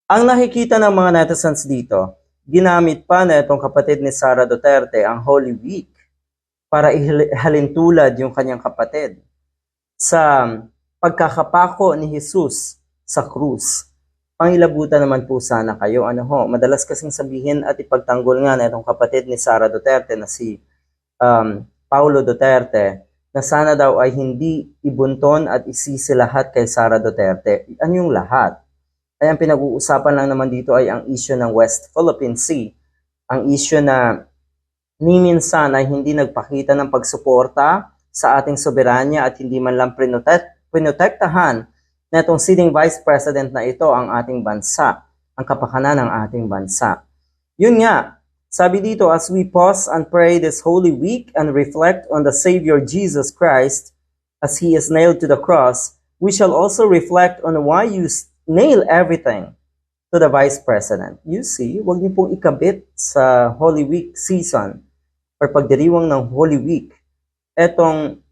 Ang nakikita ng mga netizens dito, ginamit pa na itong kapatid ni Sara Duterte ang Holy Week para ihalintulad yung kanyang kapatid sa pagkakapako ni Jesus sa krus. Pangilabutan naman po sana kayo. Madalas kasing sabihin at ipagtanggol nga na itong kapatid ni Sara Duterte na si Paulo Duterte na sana daw ay hindi ibunton at isisi lahat kay Sara Duterte. Ano yung lahat? Ay ang pinag-uusapan lang naman dito ay ang issue ng West Philippine Sea. Ang issue na ni minsan ay hindi nagpakita ng pagsuporta sa ating soberanya at hindi man lang pinotektahan na itong sitting vice president na ito ang ating bansa, ang kapakanan ng ating bansa. Yun nga, sabi dito, as we pause and pray this Holy Week and reflect on the Savior Jesus Christ as He is nailed to the cross, we shall also reflect on why you nail everything to the Vice President. You see, huwag niyo pong ikabit sa Holy Week season or pagdiriwang ng Holy Week. Etong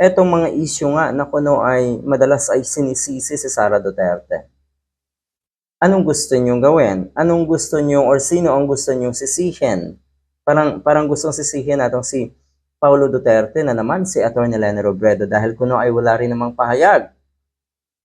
mga issue nga na kuno ay madalas ay sinisisi si Sara Duterte. Anong gusto niyong gawin? Anong gusto niyo or sino ang gusto niyong sisihin? Parang gustong sisihin natong si Paulo Duterte na naman si Atty. Leni Robredo dahil kuno ay wala rin namang pahayag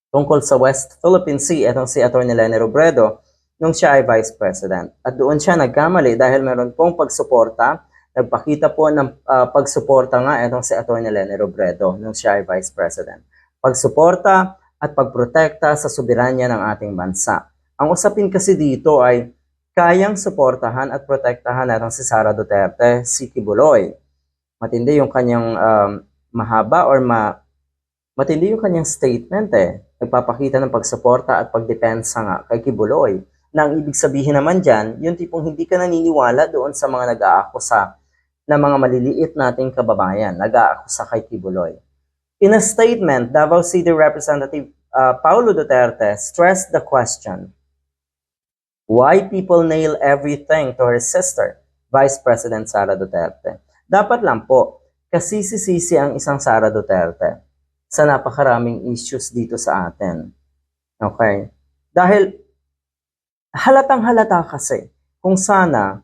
tungkol sa West Philippine Sea itong si Atty. Leni Robredo nung siya ay Vice President. At doon siya nagkamali dahil meron pong pagsuporta. Nagpakita po ng pagsuporta nga itong si Atty. Leni Robredo nung siya ay Vice President. Pagsuporta at pagprotekta sa soberanya ng ating bansa. Ang usapin kasi dito ay kayang suportahan at protektahan natin si Sara Duterte, si Kibuloy. Matindi yung kanyang mahaba or matindi yung kanyang statement Nagpapakita ng pagsuporta at pagdepensa nga kay Kibuloy. Na ang ibig sabihin naman dyan, yung tipong hindi ka naniniwala doon sa mga nag-aakusa na mga maliliit nating kababayan, nag-aakusa kay Kibuloy. In a statement, Davao City Representative Paulo Duterte stressed the question, why people nail everything to her sister, Vice President Sara Duterte? Dapat lang po, kasi sisisi ang isang Sara Duterte sa napakaraming issues dito sa atin. Okay? Dahil halatang halata kasi kung sana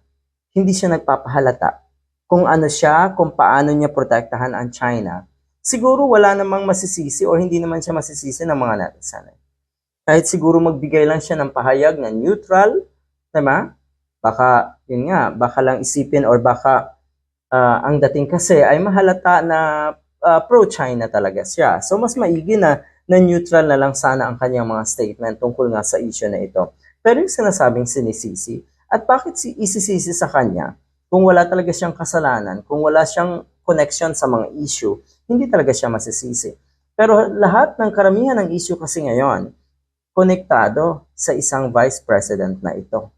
hindi siya nagpapahalata kung ano siya, kung paano niya protektahan ang China, siguro wala namang masisisi o hindi naman siya masisisi ng mga netizen. Kahit siguro magbigay lang siya ng pahayag na neutral, diba? Baka, yun nga, baka lang isipin or baka ang dating kasi ay mahalata na pro-China talaga siya. So mas maigi na neutral na lang sana ang kanyang mga statement tungkol nga sa issue na ito. Pero yung sinasabing sinisisi, at bakit isisisi sa kanya kung wala talaga siyang kasalanan, kung wala siyang connection sa mga issue, hindi talaga siya masisisi. Pero lahat ng karamihan ng issue kasi ngayon, konektado sa isang vice president na ito.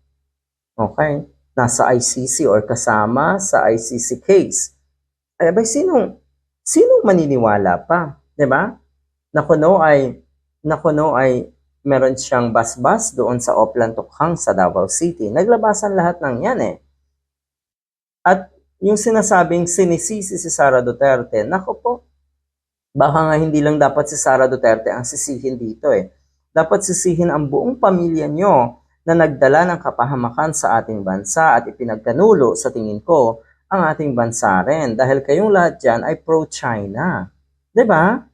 Okay? Nasa ICC or kasama sa ICC case. Ay, sinong maniniwala pa? Diba? Nakuno ay meron siyang basbas doon sa Oplan Tukhang sa Davao City. Naglabasan lahat ng yan At yung sinasabing sinisisi si Sara Duterte, nako po, baka nga hindi lang dapat si Sara Duterte ang sisihin dito Dapat sisihin ang buong pamilya nyo na nagdala ng kapahamakan sa ating bansa at ipinagkanulo sa tingin ko ang ating bansa rin dahil kayong lahat dyan ay pro-China. Diba?